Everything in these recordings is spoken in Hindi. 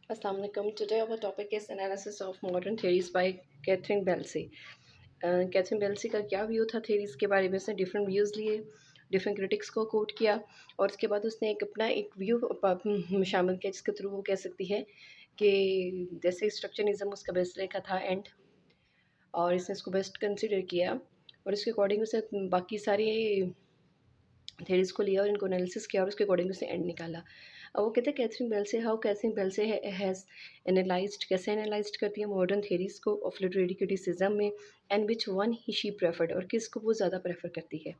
Assalamu alaikum. Today our topic is analysis of modern theories by Catherine Belsey. Catherine Belsey का क्या व्यू था थेरीज के बारे में? उसने डिफरेंट व्यूज़ लिए, डिफरेंट क्रिटिक्स को कोट किया और उसके बाद उसने अपना एक व्यू शामिल किया जिसके थ्रू वो कह सकती है कि जैसे स्ट्रक्चरनिज्म उसका बेस्ट लिखा था एंड, और इसने इसको बेस्ट कंसिडर किया और इसके अकॉर्डिंग उसे बाकी सारी थेरीज को लिया और इनको एनालिसिस किया और उसके अकॉर्डिंग उसने एंड निकाला। अब वो कहते हैं कैथरीन बेल से, हाउ कैथरीन बेल से हैज़ एनालाइज्ड, कैसे एनालाइज्ड करती है मॉडर्न थेरीज को ऑफ लिटरेरी क्रिटिसिज्म में, and which one he she preferred, और किसको वो ज़्यादा प्रेफर करती है।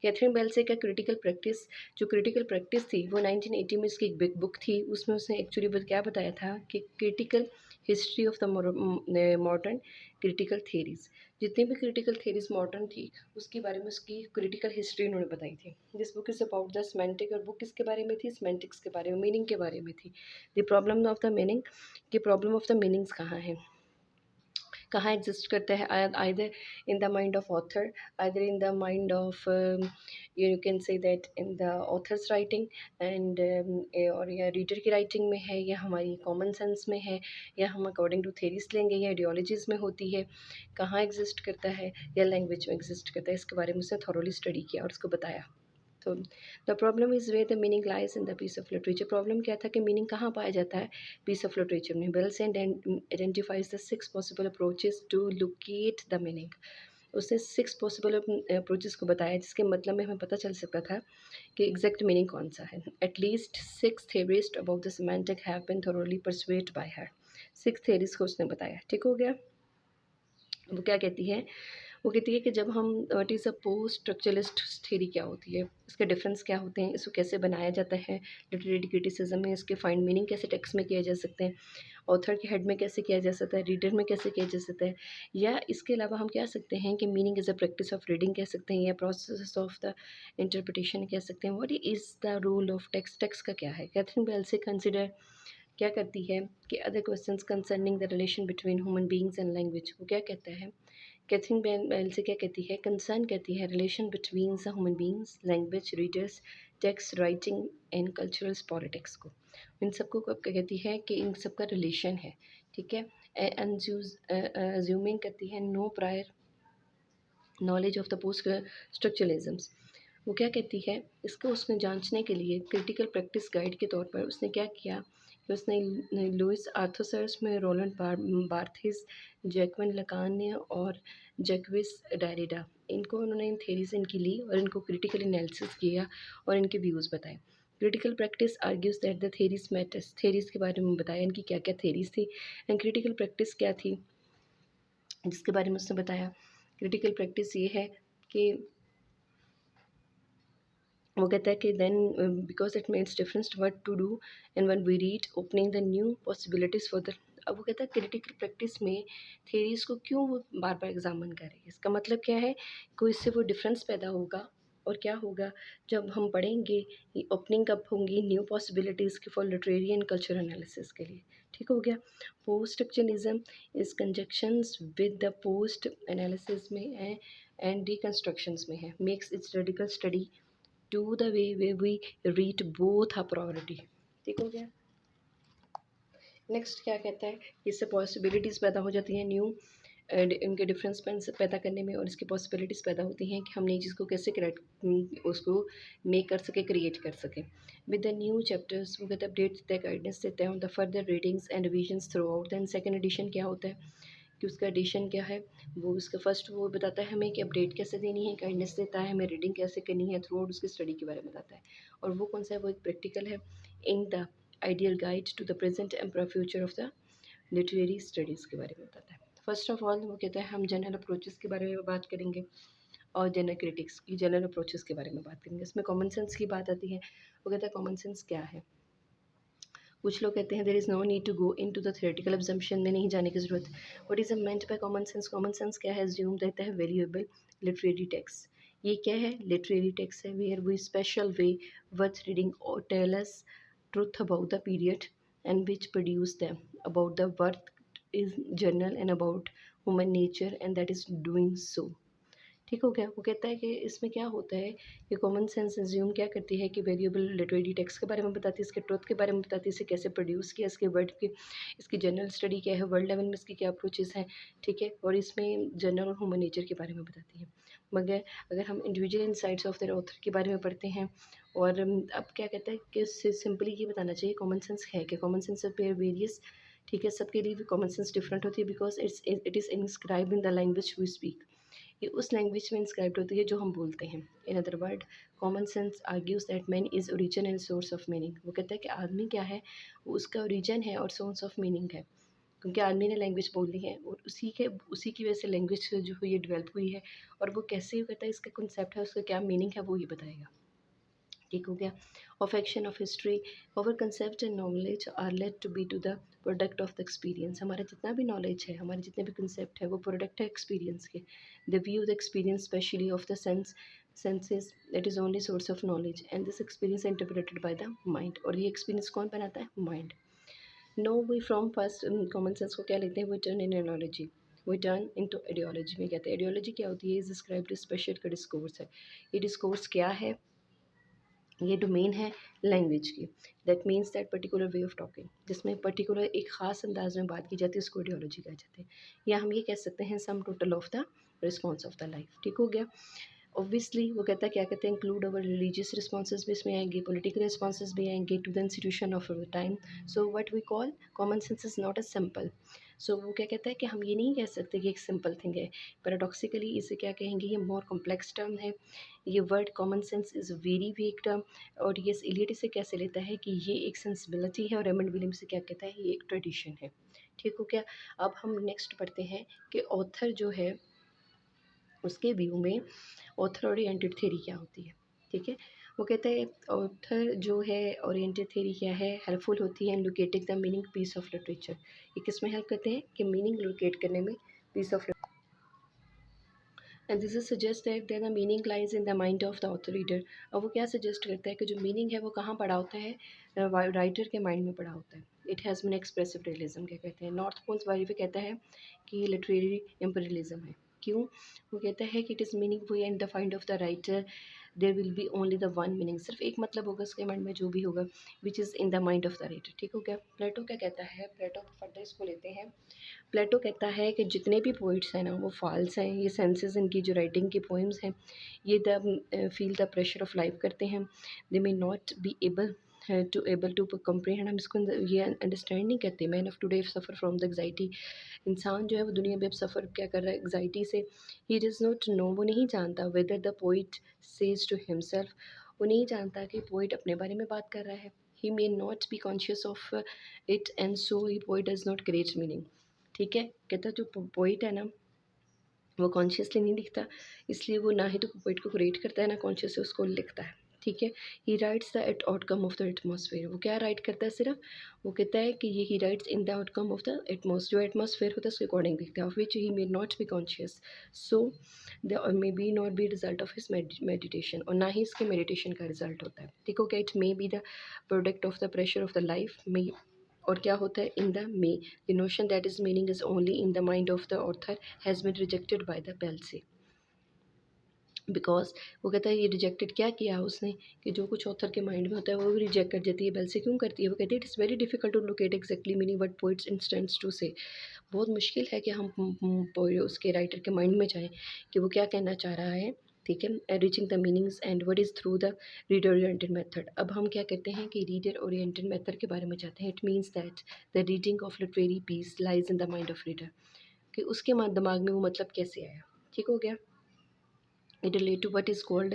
कैथरीन बेल से का क्रिटिकल प्रैक्टिस, जो क्रिटिकल प्रैक्टिस थी वो 1980 में इसकी एक बिग बुक थी, उसमें उसने एक्चुअली क्या बताया था कि critical history of the modern critical theories, जितनी भी क्रिटिकल थेरीज मॉडर्न थी उसके बारे में उसकी क्रिटिकल हिस्ट्री उन्होंने बताई थी। This book is about the semantic, और बुक किसके बारे में थी? सेमेंटिक्स के बारे में, मीनिंग के बारे में थी। The problem of the meaning, कि प्रॉब्लम ऑफ द मीनिंग्स कहाँ है, कहाँ एग्जिस्ट करता है, either in the mind of author, either in the mind of you can say that in the author's writing and, और या रीडर की राइटिंग में है, या हमारी कॉमन सेंस में है, या हम अकॉर्डिंग टू थेरीज लेंगे, या आइडियोलॉजीज़ में होती है, कहाँ एग्जिस्ट करता है, या लैंग्वेज में एग्जिस्ट करता है, इसके बारे में उसने थॉरोली स्टडी किया और उसको बताया। तो the problem is way the meaning lies in the piece of literature, problem क्या था कि मीनिंग कहाँ पाया जाता है पीस ऑफ लिटरेचर में। Bells and identifies the 6 possible approaches to locate the meaning, उसने 6 पॉसिबल अप्रोचेस को बताया जिसके मतलब में हमें पता चल सकता था कि एग्जैक्ट मीनिंग कौन सा है। At least 6 theorists about the semantic have been thoroughly persuaded by her, 6 theories को उसने बताया। ठीक हो गया। वो क्या कहती है? वो कहती है कि जब हम what is a post structuralist theory क्या होती है, इसके डिफरेंस क्या होते हैं, इसको कैसे बनाया जाता है लिटरेरी क्रिटिसिज्म में, इसके फाइंड मीनिंग कैसे टेक्स्ट में किए जा सकते हैं, ऑथर के हेड में कैसे किया जा सकता है, रीडर में कैसे किया जा सकता है, या इसके अलावा हम कह सकते हैं कि meaning is a practice of reading कह सकते हैं, या प्रोसेस ऑफ द इंटरप्रिटेशन कह सकते हैं। What is the role of text, text का क्या है। कैथरीन बेल से कंसिडर क्या करती है कि other questions concerning the relation between human beings and language, वो क्या कहता है कैथरीन बेल से, क्या कहती है, कंसर्न कहती है relation between the human beings, language, readers, text, writing and cultural politics को, इन सबको कब कहती है कि इन सब का रिलेशन है। ठीक है। अज्यूमिंग करती है no prior knowledge of the post structuralisms, वो क्या कहती है, इसको उसने जांचने के लिए क्रिटिकल प्रैक्टिस गाइड के तौर पर उसने क्या किया कि उसने लुइस आर्थोसर्स में रोलैंड बार्थेस, जैक्विन लकान और जैक्विस डेरिडा, इनको उन्होंने इन थेरीज इनकी ली और इनको क्रिटिकल एनालिसिस किया और इनके व्यूज़ बताए। Critical practice argues that the theories matters, theories के बारे में बताया इनकी क्या क्या थेरीज थी, एंड क्रिटिकल प्रैक्टिस क्या थी जिसके बारे में उसने बताया। क्रिटिकल प्रैक्टिस ये है कि वो कहता है कि then because it makes difference what to do and when we read opening the new possibilities for the, अब वो कहता है क्रिटिकल प्रैक्टिस में थेरीज को क्यों वो बार बार एग्जामिन करें, इसका मतलब क्या है, कोई इससे वो डिफरेंस पैदा होगा। और क्या होगा जब हम पढ़ेंगे, ओपनिंग कब होंगी न्यू पॉसिबिलिटीज़ की for literary and culture analysis के लिए। ठीक हो गया। पोस्ट स्ट्रक्चरनिज्म इस conjunctions with the post analysis में है एंड रिकन्स्ट्रक्शंस में है, makes its radical study to the way way we read both a priority. ठीक हो गया। नेक्स्ट क्या कहता है, इससे पॉसिबिलिटीज़ पैदा हो जाती हैं न्यू, इनके डिफरेंस पैदा करने में, और इसकी पॉसिबिलिटीज़ पैदा होती हैं कि हम नई चीज़ को कैसे उसको मेक कर सके, क्रिएट कर सके। विद द न्यू चैप्टर्स वो कहते हैं अपडेट देते हैं, गाइडेंस देते हैं on the further readings and revisions throughout. Then second edition क्या होता है कि उसका एडिशन क्या है, वो उसका फर्स्ट वो बताता है हमें कि अपडेट कैसे देनी है, गाइडेंस देता है हमें रीडिंग कैसे करनी है, थ्रू आउट उसकी स्टडी के बारे में बताता है। और वो कौन सा है, वो एक प्रैक्टिकल है, in the ideal guide to the present and future of the literary studies के बारे में बताता है। फर्स्ट ऑफ ऑल वो कहता है हम जनरल अप्रोचेस के बारे में बात करेंगे और जनरल क्रिटिक्स की जनरल अप्रोचेस के बारे में बात करेंगे। इसमें कॉमन सेंस की बात आती है। वो कहता है कॉमन सेंस क्या है। कुछ लोग कहते हैं there is no need to go into the theoretical assumption, में नहीं जाने की ज़रूरत। What is meant by common sense, common sense क्या है, अज्यूम देता है वेरिएबल लिटरेरी टेक्स्ट। ये क्या है, लिटरेरी टेक्स्ट है where we special way worth reading और tell us truth about the period and which produced them, about the worth is journal and about human nature and that is doing so। ठीक हो गया। वो कहता है कि इसमें क्या होता है कि कॉमन सेंस अज्यूम क्या करती है कि वेरिएबल लिटरेरी टेक्स्ट के बारे में बताती है, इसके ट्रुथ के बारे में बताती है, इसे कैसे प्रोड्यूस किया, इसके वर्ड की इसकी जनरल स्टडी क्या है, वर्ल्ड लेवल में इसकी क्या अप्रोचेस हैं, ठीक है, और इसमें जनरल और ह्यूमन नेचर के बारे में बताती है। मगर अगर हम individual insights of the author के बारे में पढ़ते हैं और अब क्या कहता है कि इससे सिंपली ये बताना चाहिए कॉमन सेंस है कि कॉमन सेंस पे वेरियस, ठीक है, सबके लिए भी कॉमन सेंस डिफरेंट होती है because it is inscribe in the language we speak. ये उस लैंग्वेज में इंस्क्राइब्ड होती है जो हम बोलते हैं। In other word, common sense argues that man is origin and source of meaning. वो कहता है कि आदमी क्या है, वो उसका ओरिजिन है और सोर्स ऑफ मीनिंग है, क्योंकि आदमी ने लैंग्वेज बोली है और उसी की वजह से लैंग्वेज जो है ये डेवलप हुई है। और वो कैसे कहता है, इसका कॉन्सेप्ट है, उसका क्या मीनिंग है, वो ये बताएगा। ठीक हो गया। Of action of history, our concept and knowledge are led to be to the product of the experience. हमारा जितना भी नॉलेज है, हमारे जितने भी कंसेप्ट है, वो प्रोडक्ट है एक्सपीरियंस के। The view the experience specially of the senses that is only source of knowledge and this experience interpreted by the mind. और ये एक्सपीरियंस कौन बनाता है? Mind. No we from first common sense को क्या लेते हैं? वो टर्न इन एनोलॉजी, वो टर्न इनटू आइडियोलॉजी में कहते हैं। आइडियोलॉजी क्या होती है? इज डिस्क्राइब्ड स्पेशल का डिस्कोर्स है। ये डिस्कोर्स क्या है? ये डोमेन है लैंग्वेज की। That means that particular way of talking, जिसमें पर्टिकुलर एक ख़ास अंदाज में बात की जाती है, उसको आइडियोलॉजी कहा जाता है। या हम ये कह सकते हैं sum total of the response of the life. ठीक हो गया। ऑब्वियसली वो कहता है, क्या कहते हैं, इंक्लूड अवर रिलीजियस रिस्पॉन्सेज भी इसमें आएंगे, पॉलिटिकल रिस्पॉन्सेज भी आएंगे to the institution of our time. So what we call common sense is not a simple. सो वो क्या कहता है कि हम ये नहीं कह सकते कि एक सिंपल थिंग है। पैराडॉक्सिकली इसे क्या कहेंगे, ये मोर कॉम्प्लेक्स टर्म है। ये word common sense is very weak term. और ये इलियट इसे कैसे लेता है कि ये एक सेंसिबिलिटी है और रेमंड विलियम्स से क्या कहता है, ये एक ट्रेडिशन है। ठीक हो गया। अब हम नेक्स्ट पढ़ते हैं कि ऑथर जो है उसके व्यू में ऑथर ओरिएंटेड थ्योरी क्या होती है। ठीक है। वो कहता है ऑथर जो है ओरिएंटेड थ्योरी क्या है, हेल्पफुल होती है in locating the meaning piece of literature. ये किस में हेल्प करते हैं कि मीनिंग लोकेट करने में, piece of. And this is suggest that the meaning lies in the mind of the author reader. और वो क्या सजेस्ट करता है कि जो मीनिंग है वो कहाँ पड़ा होता है, राइटर के माइंड में पड़ा होता है। It has been expressive realism क्या कहते हैं। नॉर्थ पोल्स बारे में कहता है कि लिटरेरी एम्परियलिज्म है। क्यों? वो कहता है कि it is meaning we and the find of the writer there will be only the one meaning. सिर्फ एक मतलब होगा उसके माइंड में, जो भी होगा which is in the mind of the writer. ठीक हो गया। प्लेटो क्या कहता है? प्लेटो फर्दर इसको लेते हैं। प्लेटो कहता है कि जितने भी पोइट्स हैं ना, वो फॉल्स हैं। ये सेंसेस इनकी जो राइटिंग की पोइम्स हैं, ये the feel the pressure of life करते हैं। They may not be able to comprehend. हम इसको ये अंडरस्टैंड नहीं करते। Man of today suffer from the anxiety. इंसान जो है वो दुनिया में अब सफ़र क्या कर रहा है, एग्जाइटी से। ही डज़ नॉट नो, वो नहीं जानता whether the poet says to himself. वो नहीं जानता कि पोइट अपने बारे में बात कर रहा है। He may not be conscious of it and so he poet does not create meaning. ठीक है। कहता जो पोइट है ना, वो कॉन्शियसली नहीं लिखता, इसलिए वो ना ही तो पोइट को क्रिएट करता है, ना कॉन्शियसली उसको लिखता है। ठीक है। He writes the at outcome of the atmosphere. वो क्या राइट करता है सिर्फ? वो कहता है कि ये ही rights in the outcome of the atmosphere. जो एटमॉस्फेयर होता है उसके अकॉर्डिंग लिखता है, of which he may not be conscious. So the may be not be result of his meditation, और ना ही इसके मेडिटेशन का रिजल्ट होता है। ठीक हो गया। It may be the product of the pressure of the life may. और क्या होता है? In the may the notion that is meaning is only in the mind of the author has been rejected by the Belsey. Because वो कहता है ये रिजेक्टेड क्या किया उसने, कि जो कुछ ऑथर के माइंड में होता है वो भी रिजेक्ट कर देती है। बेल्से क्यों करती है? वो कहती है it is very difficult to locate exactly meaning but poets instants to say. बहुत मुश्किल है कि हम उसके राइटर के माइंड में जाएं कि वो क्या कहना चाह रहा है। ठीक है। Reaching the meanings and word is through the reader oriented method. अब हम क्या कहते हैं कि रीडर ओरिएंटेड मेथड के बारे में चाहते हैं। It means that the reading of literary piece lies in the mind of reader, कि उसके दिमाग में वो मतलब कैसे आया। ठीक हो गया। It relate to what is called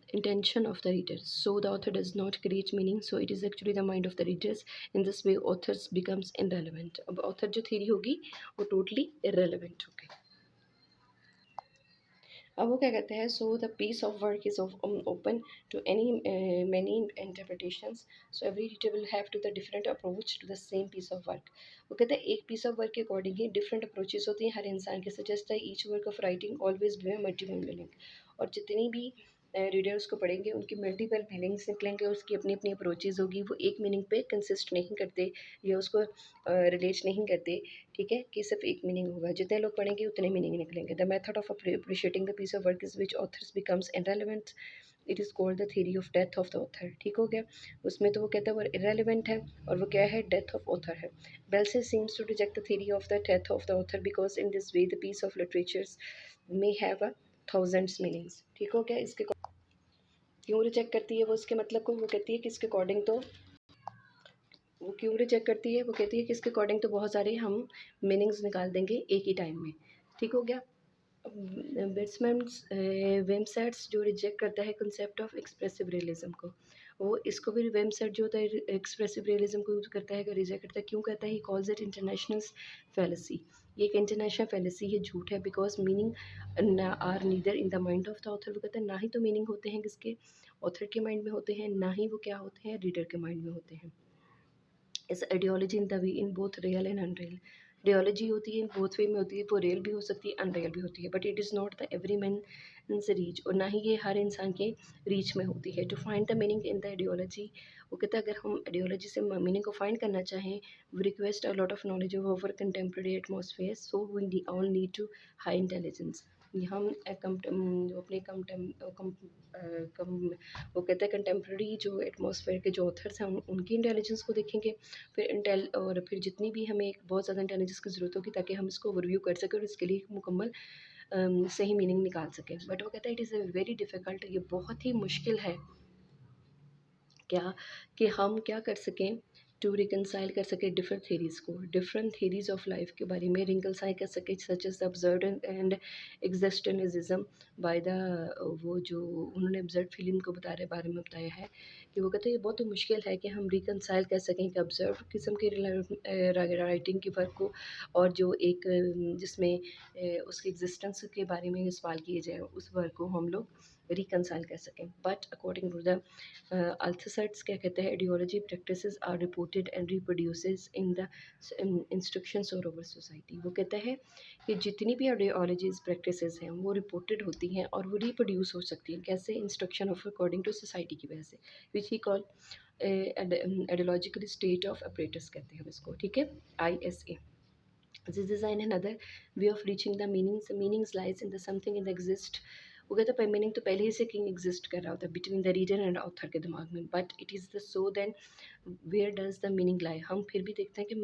intention of the reader. So the author does not create meaning, so it is actually the mind of the readers. In this way authors becomes irrelevant. अब author जो theory होगी वो totally irrelevant होगी। अब वो क्या कहते हैं, so the piece of work is open to any many interpretations, so every reader will have to the different approach to the same piece of work. वो कहते हैं एक पीस ऑफ वर्क के अकॉर्डिंग ही डिफरेंट अप्रोचेस होती हैं हर इंसान के। सजेस्ट है each work of writing always be multiple meaning. और जितनी भी रीडर उसको पढ़ेंगे, उनकी मल्टीपल मीनिंग्स निकलेंगे, उसकी अपनी अपनी अप्रोचेज़ होगी, वो एक मीनिंग पे कंसिस्ट नहीं करते या उसको रिलेट नहीं करते, ठीक है, कि सिर्फ एक मीनिंग होगा। जितने लोग पढ़ेंगे उतने मीनिंग निकलेंगे। The method of appreciating the piece of work is which authors becomes irrelevant, it is called the theory of death of the author. ठीक हो गया। उसमें तो वो कहता है वो इररेलेवेंट है, और वो क्या है, डेथ ऑफ ऑथर है। Belsey seems to reject the theory of the death of the author because in this way the piece of literatures may have a thousands meanings. ठीक हो गया। इसके क्यों रिजेक्ट करती है वो उसके मतलब को, वो कहती है कि इसके अकॉर्डिंग तो वो क्यों रिजेक्ट करती है, वो कहती है कि इसके अकॉर्डिंग तो बहुत सारे हम मीनिंग्स निकाल देंगे एक ही टाइम में। ठीक हो गया। बेट्समैन्स वेमसेट्स जो रिजेक्ट करता है कंसेप्ट ऑफ एक्सप्रेसिव रियलिज्म को, वो इसको भी वेमसेट जो होता है एक्सप्रेसिव रियलिज्म को यूज करता है, रिजेक्ट करता है। क्यों कहता है? He calls it international fallacy. ये एक इंटरनेशनल फैलेसी है, झूठ है, because meaning are neither in the mind of the author. वो कहता है ना ही तो मीनिंग होते हैं किसके, ऑथर के माइंड में होते हैं, ना ही वो क्या होते हैं, रीडर के माइंड में होते हैं। इस ideology in the way in both real and unreal. Ideology होती है इन बोथ वे में होती है, वो रियल भी हो सकती है, अनरियल भी होती है, but it is not the every man reach, और ना ही ये हर इंसान के रीच में होती है। To find the meaning in the ideology, वो कहता है अगर हम आइडियोलॉजी से मीनिंग को फाइंड करना चाहें, we request a lot of knowledge of our contemporary atmosphere, so we all need to high intelligence. हम अपने वो कहते हैं कंटेम्प्रेरी जो एटमॉस्फेयर के जो ऑथर्स हैं उनकी इंटेलिजेंस को देखेंगे, फिर जितनी भी हमें एक बहुत ज़्यादा इंटेलिजेंस की ज़रूरत होगी ताकि हम इसको ओवरव्यू कर सकें और इसके लिए एक मुकम्मल सही मीनिंग निकाल सकें। बट वो कहता है it is a very difficult, ये बहुत ही मुश्किल है क्या, कि हम क्या कर सकें, टू रिकनसाइल कर सकें डिफरेंट थेरीज़ को, डिफरेंट थेरीज़ ऑफ लाइफ के बारे में रिकनसाइल कर सकें, such as observe and existentialism by the, वो जो उन्होंने ऑब्जर्व फीलिंग को बता रहे बारे में बताया है, कि वो कहते हैं ये बहुत मुश्किल है कि हम रिकनसाइल कर सकें कि ऑब्जर्व किस्म के राइटिंग के वर्क को, और जो एक जिसमें उसके एग्जिस्टेंस के बारे में सवाल किए जाए, उस वर्क को हम लोग रिकनसाइल कर सकें। But according to the Althusser's क्या कहते हैं, ideology practices are reported and reproduces in the instructions of our society. वो कहता है कि जितनी भी आइडियोलॉजीज प्रैक्टिसेस हैं वो रिपोर्टेड होती हैं और वो रिप्रोड्यूस हो सकती हैं, कैसे, instruction of according to society की वजह से, which he call ideological state of apparatus कहते हैं हम इसको। ठीक है, ISA। This design another way of reaching the meanings. Meanings lies in the something in the exist. वो कहता है मीनिंग तो पहले ही से किंग एग्जिस्ट कर रहा होता है between the reader and author के दिमाग में, but it is the so then where does the meaning lie. हम फिर भी देखते हैं कि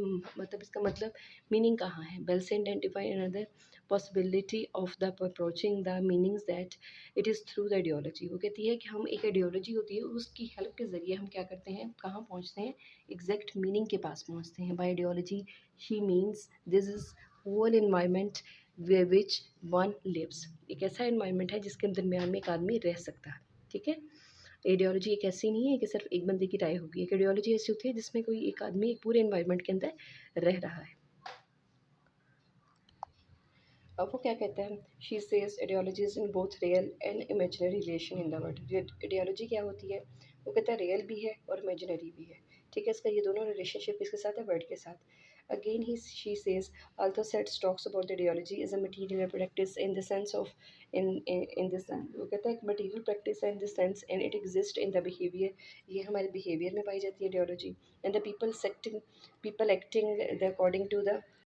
मतलब इसका मतलब मीनिंग कहाँ है। बेल से identify another possibility of the approaching the meanings that it is through the ideology. वो कहती है कि हम एक आइडियोलॉजी होती है उसकी हेल्प के ज़रिए हम क्या करते हैं, कहाँ पहुँचते हैं, एग्जैक्ट मीनिंग के पास पहुँचते हैं। By ideology she means this is whole environment which one lives. एक ऐसा इन्वायरमेंट है जिसके दरमियान में एक आदमी रह सकता है। ठीक है, आइडियोलॉजी एक ऐसी नहीं है कि सिर्फ एक बंदे की राय होगी, एक आइडियोलॉजी ऐसी होती है जिसमें कोई एक आदमी एक पूरे इन्वायरमेंट के अंदर रह रहा है। अब वो क्या कहता है, she says ideologies in both real and imaginary relation in the world. Ideology क्या होती है, वो कहता है रियल भी है और इमेजिनरी भी है। ठीक है, इसका ये दोनों रिलेशनशिप इसके साथ है, वर्ड के साथ। Again, she says, although Seth talks about the ideology is a material practice in the sense of in this sense, वो कहता है एक material practice है in this sense and it exists in the behavior, ये हमारे behavior में पाई जाती है ideology, and the people acting the according to the